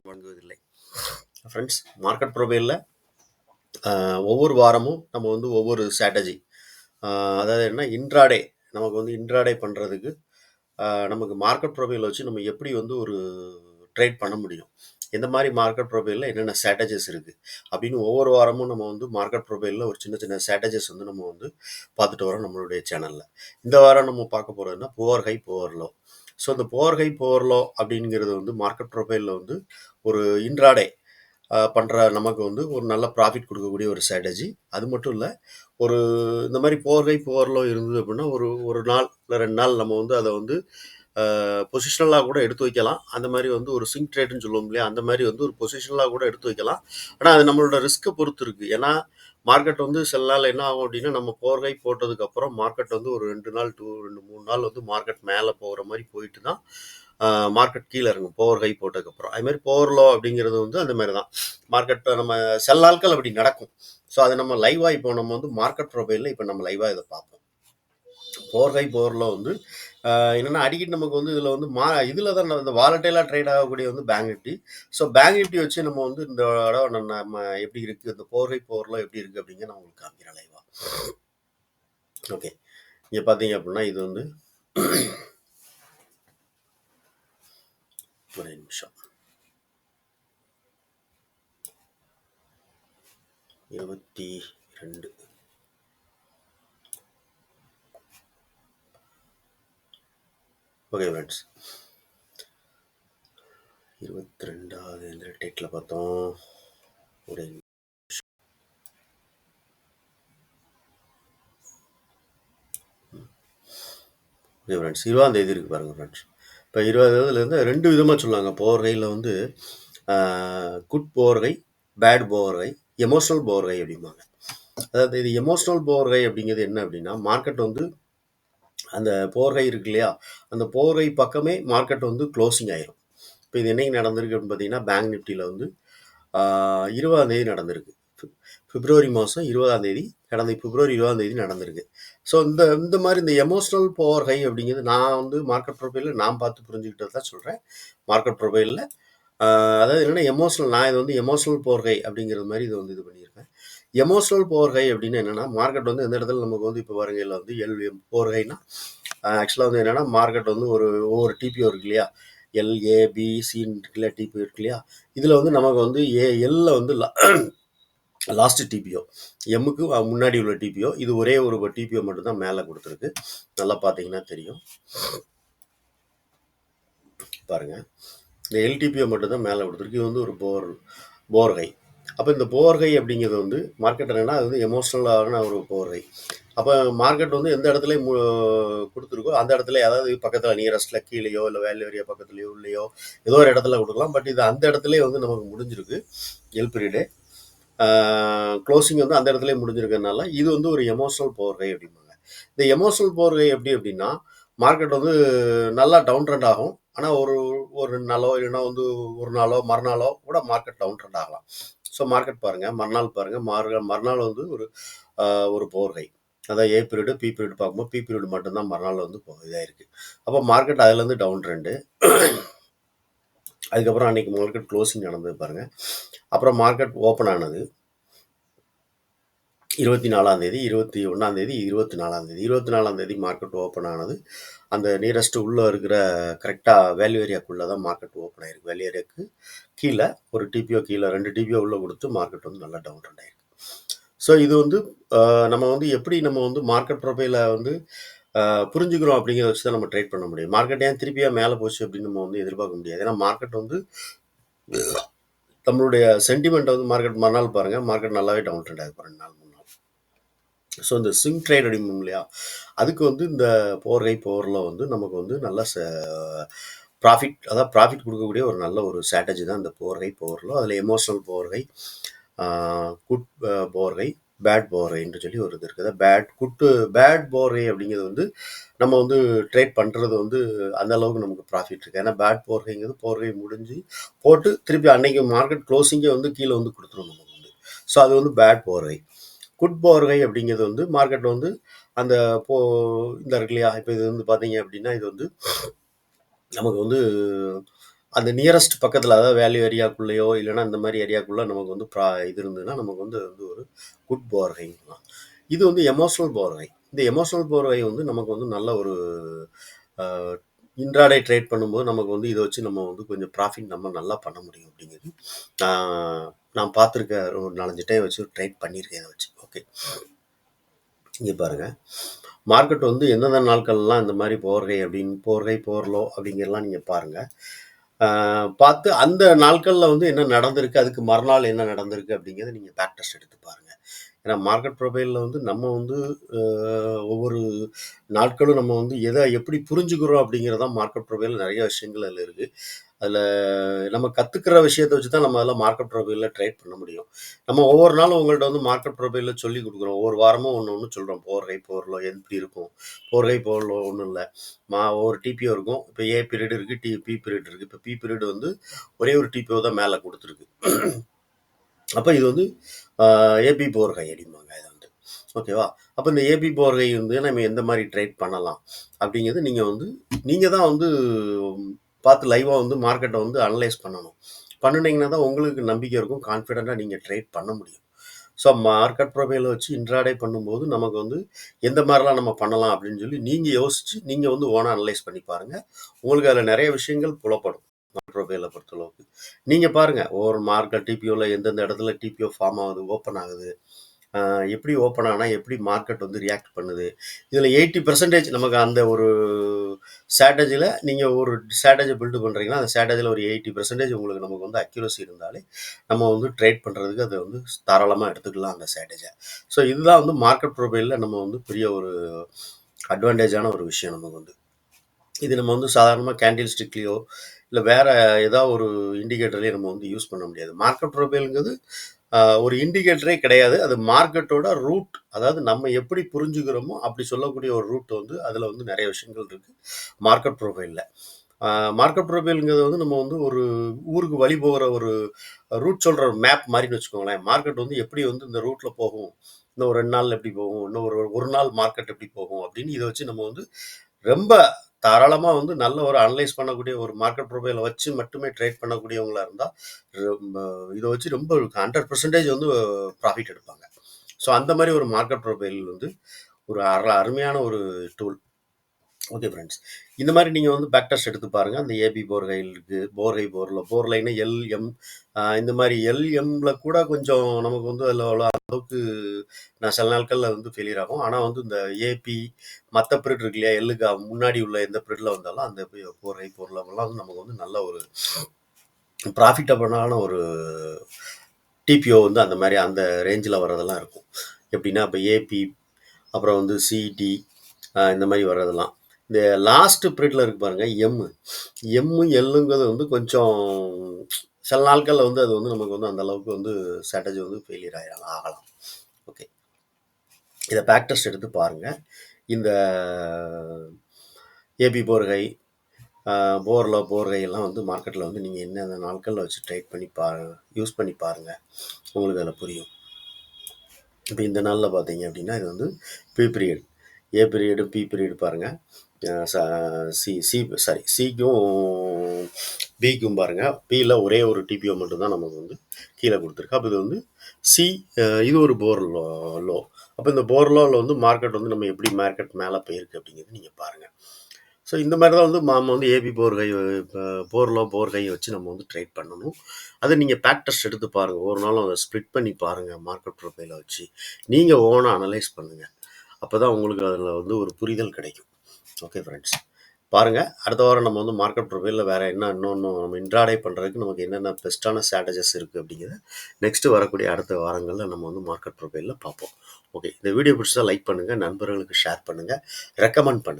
வழங்குவதில்லை. Friends, market ப்ரொஃபைலில் ஒவ்வொரு வாரமும் நம்ம வந்து ஒவ்வொரு ஸ்ட்ராட்டஜி, அதாவது என்ன இன்ட்ராடே, நமக்கு வந்து இன்ட்ராடே பண்ணுறதுக்கு நமக்கு மார்க்கெட் ப்ரொஃபைல் வச்சு நம்ம எப்படி வந்து ஒரு ட்ரேட் பண்ண முடியும், எந்த மாதிரி மார்க்கெட் ப்ரொஃபைலில் என்னென்ன ஸ்ட்ராட்டஜிஸ் இருக்குது அப்படின்னு ஒவ்வொரு வாரமும் நம்ம வந்து மார்க்கெட் ப்ரொஃபைலில் ஒரு சின்ன சின்ன ஸ்ட்ராட்டஜிஸ் வந்து நம்ம வந்து பார்த்துட்டு வரோம் நம்மளுடைய சேனலில். இந்த வாரம் நம்ம பார்க்க போகிறதுனா poor high poor low. So இந்த புவர் ஹை புவர் லோ அப்படிங்கிறது வந்து மார்க்கெட் ப்ரொஃபைலில் வந்து ஒரு இன்ட்ராடே பண்ணுற நமக்கு வந்து ஒரு நல்ல ப்ராஃபிட் கொடுக்கக்கூடிய ஒரு ஸ்ட்ராட்டஜி. அது மட்டும் இல்லை, ஒரு இந்த மாதிரி புவர் ஹை புவர் லோ இருந்தது அப்படின்னா ஒரு நாள் இல்லை 2 நாள் நம்ம வந்து அதை வந்து பொசிஷனலாக கூட எடுத்து வைக்கலாம். அந்த மாதிரி வந்து ஒரு சிங்க் ட்ரேடுன்னு சொல்லுவோம் இல்லையா, அந்த மாதிரி வந்து ஒரு பொசிஷனலாக கூட எடுத்து வைக்கலாம். ஆனால் அது நம்மளோட ரிஸ்க்கை பொறுத்து இருக்குது. ஏன்னா மார்க்கெட் வந்து சில நாள் என்ன ஆகும் அப்படின்னா, நம்ம போர்கை போட்டதுக்கப்புறம் மார்க்கெட் வந்து ஒரு 2 நாள் 3 நாள் வந்து மார்க்கெட் மேலே போகிற மாதிரி போயிட்டு தான் மார்க்கெட் கீழே இறங்கும் போர் ஹை போட்டதுக்கப்புறம். அது மாதிரி போர் லோ அப்படிங்கிறது வந்து அந்த மாதிரி தான். மார்க்கெட் நம்ம சில நாட்கள் அப்படி நடக்கும். ஸோ அதை நம்ம லைவாக இப்போ நம்ம வந்து மார்க்கெட் ப்ரொஃபைலில் இப்போ நம்ம லைவாக இதை பார்ப்போம். போர் ஹை போரில் வந்து என்னென்னா அடிக்கடி நமக்கு வந்து இதில் வந்து இதில் தான் இந்த வாலட்டைலாக ட்ரேட் ஆகக்கூடிய வந்து bank Nifty. So bank Nifty வச்சு நம்ம வந்து இந்த தடவை நம்ம எப்படி இருக்குது, இந்த போர் ஹை போரில் எப்படி இருக்குது அப்படிங்க நான் உங்களுக்கு காமிக்கிறேன் லைவாக. ஓகே, இங்கே பார்த்தீங்க அப்படின்னா இது வந்து ஒரு நிமிஷம் 22. ஓகே ஃப்ரெண்ட்ஸ், 22வது இந்த டேட்டில் பார்த்தோம். ஒரு ஓகே ஃப்ரெண்ட்ஸ், 20ஆம் தேதி இருக்குது பாருங்கள் ஃப்ரெண்ட்ஸ். இப்போ 20லேருந்து 2 விதமாக சொல்லுவாங்க போர்கையில் வந்து. குட் போர்கை, பேட் போர்கை, எமோஷனல் போர்கை அப்படிம்பாங்க. அதாவது இது எமோஷனல் போர்கை அப்படிங்கிறது என்ன அப்படின்னா, மார்க்கெட் வந்து அந்த போர்கை இருக்கு இல்லையா, அந்த போர்கை பக்கமே மார்க்கெட் வந்து க்ளோசிங் ஆயிரும். இப்போ இது என்னைக்கு நடந்திருக்கு அப்படின்னு பார்த்தீங்கன்னா, பேங்க் நிஃப்டியில் வந்து 20ஆம் தேதி நடந்திருக்கு. பிப்ரவரி மாதம் 20ஆம் தேதி பிப்ரவரி 20ஆம் தேதி நடந்திருக்கு. ஸோ இந்த மாதிரி இந்த எமோஷனல் பவர் ஹை அப்படிங்கிறது நான் வந்து மார்க்கெட் ப்ரொஃபைலில் நான் பார்த்து புரிஞ்சுக்கிட்டது தான் சொல்கிறேன். மார்க்கெட் ப்ரொஃபைலில் அதாவது என்னென்னா எமோஷனல், நான் இது வந்து எமோஷனல் பவர் ஹை அப்படிங்கிறது மாதிரி இது வந்து இது பண்ணியிருக்கேன். எமோஷனல் பவர் ஹை அப்படின்னு என்னென்னா, மார்க்கெட் வந்து எந்த இடத்துல நமக்கு வந்து இப்போ வருகையில் வந்து பவர் ஹைனா ஆக்சுவலாக வந்து என்னென்னா, மார்க்கெட் வந்து ஒவ்வொரு டிபிஓ இருக்கு இல்லையா, எல்ஏபிசின்னு இருக்கு இல்லையா, டிபிஓ இருக்கு இல்லையா, இதில் வந்து நமக்கு வந்து எல்ல வந்து லாஸ்ட் டிபிஓ, எம்முக்கு முன்னாடி உள்ள டிபிஓ, இது ஒரே ஒரு டிபிஓ மட்டும்தான் மேலே கொடுத்துருக்கு. நல்லா பார்த்தீங்கன்னா தெரியும் பாருங்க, இந்த எல்டிபிஓ மட்டும்தான் மேலே கொடுத்துருக்கு. இது வந்து ஒரு போர்கை. அப்போ இந்த போர்கை அப்படிங்கிறது வந்து மார்க்கெட் என்னன்னா, அது வந்து எமோஷனலான ஒரு போர்கை. அப்போ மார்க்கெட் வந்து எந்த இடத்துல கொடுத்துருக்கோ அந்த இடத்துல, அதாவது பக்கத்தில் நியரஸ்ட்டில் கீழேயோ இல்லை வேல்யூ ஏரியா பக்கத்துலையோ உள்ளேயோ ஏதோ ஒரு இடத்துல கொடுக்கலாம். பட் இது அந்த இடத்துல வந்து நமக்கு முடிஞ்சிருக்கு. எல் பீரியடு க்ளோசிங் வந்து அந்த இடத்துல முடிஞ்சிருக்கிறதுனால இது வந்து ஒரு எமோஷனல் போர்கை அப்படிம்பாங்க. இந்த எமோஷனல் போர்கை எப்படி அப்படின்னா, மார்க்கெட் வந்து நல்லா டவுன் ட்ரெண்ட் ஆகும். ஆனால் ஒரு நாளோ இல்லைன்னா வந்து ஒரு நாளோ மறுநாளோ கூட மார்க்கெட் டவுன் ட்ரெண்ட் ஆகலாம். ஸோ மார்க்கெட் பாருங்கள், மறுநாள் பாருங்கள், மறுநாள் வந்து ஒரு போர்கை. அதான் ஏ பீரியடு பி பீரியடு பார்க்கும்போது பி பீரியடு மட்டும்தான் மறுநாள் வந்து இதாக இருக்குது. அப்போ மார்க்கெட் அதுலேருந்து டவுன் ட்ரெண்டு. அதுக்கப்புறம் அன்றைக்கி மார்க்கெட் க்ளோசிங் நடந்தது பாருங்கள். அப்புறம் மார்க்கெட் ஓப்பன் ஆனது 24ஆம் தேதி, 21ஆம் தேதி, 24ஆம் தேதி. 24ஆம் தேதி மார்க்கெட் ஓப்பன் ஆனது. அந்த நியரஸ்ட்டு உள்ளே இருக்கிற கரெக்டாக வேல்யூ ஏரியாக்குள்ளே தான் மார்க்கெட் ஓப்பன் ஆகிருக்கு. வேல்யூ ஏரியாவுக்கு கீழே ஒரு டிபிஓ கீழே 2 டிபிஓ உள்ளே கொடுத்து மார்க்கெட் வந்து நல்லா டவுன் ட்ரெண்ட் ஆகிருக்கு. ஸோ இது வந்து நம்ம வந்து எப்படி நம்ம வந்து மார்க்கெட் ப்ரொஃபைலை வந்து புரிஞ்சுக்கிறோம் அப்படிங்கிறத வச்சு தான் நம்ம ட்ரேட் பண்ண முடியும். மார்க்கெட் ஏன் திருப்பியாக மேலே போச்சு அப்படின்னு நம்ம வந்து எதிர்பார்க்க முடியாது. ஏன்னா மார்க்கெட் வந்து நம்மளுடைய சென்டிமெண்ட் வந்து மார்க்கெட் மறுநாள் பாருங்கள், மார்க்கெட் நல்லாவே டவுன் ட்ரெண்ட் ஆகிருக்கு 2 நாள் 3 நாள். ஸோ இந்த சிங் ட்ரேட் அடிப்போம் இல்லையா, அதுக்கு வந்து இந்த போர்கை போரில் வந்து நமக்கு வந்து நல்ல ப்ராஃபிட், அதாவது ப்ராஃபிட் கொடுக்கக்கூடிய ஒரு நல்ல ஒரு ஸ்ட்ராட்டஜி தான் இந்த போர்கை போரில். அதில் எமோஷனல் போர்கை, குட் போர்கை, பேட் போர்கை என்று சொல்லி ஒரு இது இருக்குது. பேட் போர்கை அப்படிங்கிறது வந்து நம்ம வந்து ட்ரேட் பண்ணுறது வந்து அந்த அளவுக்கு நமக்கு ப்ராஃபிட் இருக்குது. ஏன்னா பேட் போர்கைங்கிறது போர்கை முடிஞ்சு போட்டு திருப்பி அன்னைக்கு மார்க்கெட் க்ளோசிங்கே வந்து கீழே வந்து கொடுத்துரும் நமக்கு வந்து. ஸோ அது வந்து பேட் போர்கை. குட் போர்கை அப்படிங்கிறது வந்து மார்க்கெட் வந்து அந்த இந்த இருக்கு இல்லையா, இப்போ இது வந்து பார்த்தீங்க அப்படின்னா இது வந்து நமக்கு வந்து அந்த நியரஸ்ட் பக்கத்தில், அதாவது வேல்யூ ஏரியாக்குள்ளேயோ இல்லைன்னா இந்த மாதிரி ஏரியாக்குள்ளே நமக்கு வந்து இது இருந்ததுன்னா நமக்கு வந்து ஒரு குட் போர்கைங்கலாம். இது வந்து எமோஷனல் போர்கை. இந்த எமோஷனல் போர்கை வந்து நமக்கு வந்து நல்ல ஒரு இன்ட்ராடே ட்ரேட் பண்ணும்போது நமக்கு வந்து இதை வச்சு நம்ம வந்து கொஞ்சம் ப்ராஃபிட் நம்ம நல்லா பண்ண முடியும் அப்படிங்கிறது நான் பார்த்துருக்கேன். ஒரு 4-5 டைம் வச்சு ட்ரேட் பண்ணியிருக்கேன் இதை வச்சு. ஓகே, இங்கே பாருங்கள், மார்க்கெட் வந்து எந்தெந்த நாட்கள்லாம் இந்த மாதிரி போர்கை போர்லோ அப்படிங்கிறலாம் நீங்கள் பாருங்கள். பார்த்து அந்த நாட்களில் வந்து என்ன நடந்திருக்கு, அதுக்கு மறுநாள் என்ன நடந்திருக்கு அப்படிங்கிறத நீங்கள் பேக் டெஸ்ட் எடுத்து பாருங்கள். ஏன்னா மார்க்கெட் ப்ரொஃபைலில் வந்து நம்ம வந்து ஒவ்வொரு நாட்களும் நம்ம வந்து எதை எப்படி புரிஞ்சுக்கிறோம் அப்படிங்கிறதான் மார்க்கெட் ப்ரொஃபைலில் நிறைய விஷயங்கள் அதில் இருக்குது. அதில் நம்ம கற்றுக்கிற விஷயத்தை வச்சு தான் நம்ம அதில் மார்க்கெட் ப்ரொஃபைலில் ட்ரேட் பண்ண முடியும். நம்ம ஒவ்வொரு நாளும் உங்கள்கிட்ட வந்து மார்க்கெட் ப்ரொஃபைலில் சொல்லி கொடுக்குறோம். ஒவ்வொரு வாரமும் ஒன்று சொல்கிறோம். போர்லோ எப்படி இருக்கும், போர்லோ ஒன்றும் இல்லை, ஒவ்வொரு டிபிஓ இருக்கும். இப்போ ஏ பீரியட் இருக்குது, பி பீரியட் இருக்குது. இப்போ பி பீரியட் வந்து ஒரே ஒரு டிபிஓ தான் மேலே கொடுத்துருக்கு. அப்போ இது வந்து ஏபி போர்கை அடிப்பாங்க இதை வந்து. ஓகேவா? அப்போ இந்த ஏபி போர்கை வந்து நம்ம எந்த மாதிரி ட்ரேட் பண்ணலாம் அப்படிங்கிறது நீங்கள் தான் வந்து பார்த்து லைவாக வந்து மார்க்கெட்டை வந்து அனலைஸ் பண்ணணும். பண்ணினீங்கன்னா தான் உங்களுக்கு நம்பிக்கை இருக்கும், கான்ஃபிடெண்ட்டாக நீங்கள் ட்ரேட் பண்ண முடியும். ஸோ மார்க்கெட் ப்ரொஃபைலை வச்சு இன்ட்ராடே பண்ணும்போது நமக்கு வந்து எந்த மாதிரிலாம் நம்ம பண்ணலாம் அப்படின்னு சொல்லி நீங்கள் யோசித்து நீங்கள் வந்து ஓனாக அனலைஸ் பண்ணி பாருங்கள். உங்களுக்கு அதில் நிறைய விஷயங்கள் புலப்படும். மார்க்கெட் ப்ரொஃபைலை பொறுத்தளவுக்கு நீங்கள் பாருங்கள், ஒவ்வொரு மார்க்கெட் டிபிஓவில் எந்தெந்த இடத்துல டிபிஓ ஃபார்ம் ஆகுது, ஓப்பன் ஆகுது, எப்படி ஓப்பன் ஆனால் எப்படி மார்க்கெட் வந்து ரியாக்ட் பண்ணுது. இதில் 80% நமக்கு அந்த ஒரு ஸ்ட்ராட்டஜியில் நீங்கள் ஒரு ஸ்ட்ராட்டஜி பில்டு பண்ணுறீங்கன்னா அந்த ஸ்ட்ராட்டஜியில் ஒரு 80% உங்களுக்கு நமக்கு வந்து அக்யூரசி இருந்தாலே நம்ம வந்து ட்ரேட் பண்ணுறதுக்கு அதை வந்து தாராளமாக எடுத்துக்கலாம் அந்த ஸ்ட்ராட்டஜியை. ஸோ இதுதான் வந்து மார்க்கெட் ப்ரொஃபைலில் நம்ம வந்து பெரிய ஒரு அட்வான்டேஜான ஒரு விஷயம் நமக்கு வந்து. இது நம்ம வந்து சாதாரணமாக கேண்டில் ஸ்டிக்லேயோ இல்லை வேறு ஏதாவது ஒரு இண்டிகேட்டர்லேயே நம்ம வந்து யூஸ் பண்ண முடியாது. மார்க்கெட் ப்ரொஃபைலுங்கிறது ஒரு இண்டிகேட்டரே கிடையாது. அது மார்க்கெட்டோட ரூட், அதாவது நம்ம எப்படி புரிஞ்சுக்கிறோமோ அப்படி சொல்லக்கூடிய ஒரு ரூட் வந்து அதில் வந்து நிறைய விஷயங்கள் இருக்குது மார்க்கெட் ப்ரொஃபைலில். மார்க்கெட் ப்ரொஃபைலுங்கிறது வந்து நம்ம வந்து ஒரு ஊருக்கு வழி போகிற ஒரு ரூட் சொல்கிற ஒரு மேப் மாதிரின்னு வச்சுக்கோங்களேன். மார்க்கெட் வந்து எப்படி வந்து இந்த ரூட்டில் போகும், இன்னும் ஒரு 2 நாள் எப்படி போகும், இன்னும் ஒரு நாள் மார்க்கெட் எப்படி போகும் அப்படின்னு இதை வச்சு நம்ம வந்து ரொம்ப தாராளமாக வந்து நல்ல ஒரு அனலைஸ் பண்ணக்கூடிய ஒரு மார்க்கெட் ப்ரொஃபைலை வச்சு மட்டுமே ட்ரேட் பண்ணக்கூடியவங்களா இருந்தால் இதை வச்சு ரொம்ப 100% வந்து ப்ராஃபிட் எடுப்பாங்க. ஸோ அந்த மாதிரி ஒரு மார்க்கெட் ப்ரொஃபைல் வந்து ஒரு அருமையான ஒரு டூல். ஓகே ஃப்ரெண்ட்ஸ், இந்த மாதிரி நீங்கள் வந்து பேக் டெஸ்ட் எடுத்து பாருங்கள். அந்த ஏபி போர்கை இருக்குது, போர்லைனா எல்எம், இந்த மாதிரி எல்எம்ல கூட கொஞ்சம் நமக்கு வந்து அதில் அவ்வளோ அளவுக்கு நான் சில நாட்களில் வந்து ஃபெயிலியர் ஆகும். ஆனால் வந்து இந்த ஏபி மற்ற பீரியட் இருக்கு இல்லையா, எல்லுக்கு முன்னாடி உள்ள எந்த பீரியடில் வந்தாலும் அந்த போர்லெல்லாம் வந்து நமக்கு வந்து நல்ல ஒரு ப்ராஃபிட்டபிளான ஒரு டிபிஓ வந்து அந்த மாதிரி அந்த ரேஞ்சில் வர்றதெல்லாம் இருக்கும். எப்படின்னா இப்போ ஏபி, அப்புறம் வந்து சிடி, இந்த மாதிரி வர்றதெல்லாம். இந்த லாஸ்ட் பீரியடில் இருக்கு பாருங்கள், எல்லுங்கிறது வந்து கொஞ்சம் சில நாட்களில் வந்து அது வந்து நமக்கு வந்து அந்த அளவுக்கு வந்து ஸ்ட்ராட்டஜி வந்து ஃபெயிலியர் ஆகலாம். ஓகே, இதை பேக் டெஸ்ட் எடுத்து பாருங்கள். இந்த ஏபி போர்கை, போர்கையெல்லாம் வந்து மார்க்கெட்டில் வந்து நீங்கள் என்னென்ன நாட்களில் வச்சு ட்ரேட் பண்ணி யூஸ் பண்ணி பாருங்கள், உங்களுக்கு அதில் புரியும். இப்போ இந்த நாளில் பார்த்தீங்க அப்படின்னா இது வந்து பி பீரியட், ஏ பீரியடு பி பீரியடு பாருங்கள். சிக்கும் பிக்கும் பாருங்கள். பியில் ஒரே ஒரு டிபிஓ மட்டும்தான் நமக்கு வந்து கீழே கொடுத்துருக்கு. அப்போ இது வந்து சி, இது ஒரு லோ. அப்போ இந்த லோவில் வந்து மார்க்கெட் வந்து நம்ம எப்படி மார்க்கெட் மேலே போயிருக்கு அப்படிங்கிறது நீங்கள் பாருங்கள். ஸோ இந்த மாதிரி தான் வந்து நம்ம வந்து ஏபி போர்கையை வச்சு நம்ம வந்து ட்ரேட் பண்ணணும். அதை நீங்கள் பேக் டெஸ்ட் எடுத்து பாருங்கள். ஒரு நாளும் அதை ஸ்ப்ளிட் பண்ணி பாருங்கள். மார்க்கெட் ப்ரொஃபைலை வச்சு நீங்கள் ஓனாக அனலைஸ் பண்ணுங்கள். அப்போ தான் உங்களுக்கு அதில் வந்து ஒரு புரிதல் கிடைக்கும். ஓகே ஃப்ரெண்ட்ஸ், பாருங்கள். அடுத்த வாரம் நம்ம வந்து மார்க்கெட் ப்ரொஃபைலில் வேறு இன்னொன்று நம்ம இன்ட்ராடே பண்ணுறதுக்கு நமக்கு என்னென்ன பெஸ்ட்டான ஸ்ட்ராட்டஜிஸ் இருக்குது அப்படிங்கிறத நெக்ஸ்ட்டு வரக்கூடிய அடுத்த வாரங்களில் நம்ம வந்து மார்க்கெட் ப்ரொஃபைலில் பார்ப்போம். ஓகே, இந்த வீடியோ பிடிச்சா லைக் பண்ணுங்கள், நண்பர்களுக்கு ஷேர் பண்ணுங்கள், ரெக்கமெண்ட் பண்ணுங்கள்.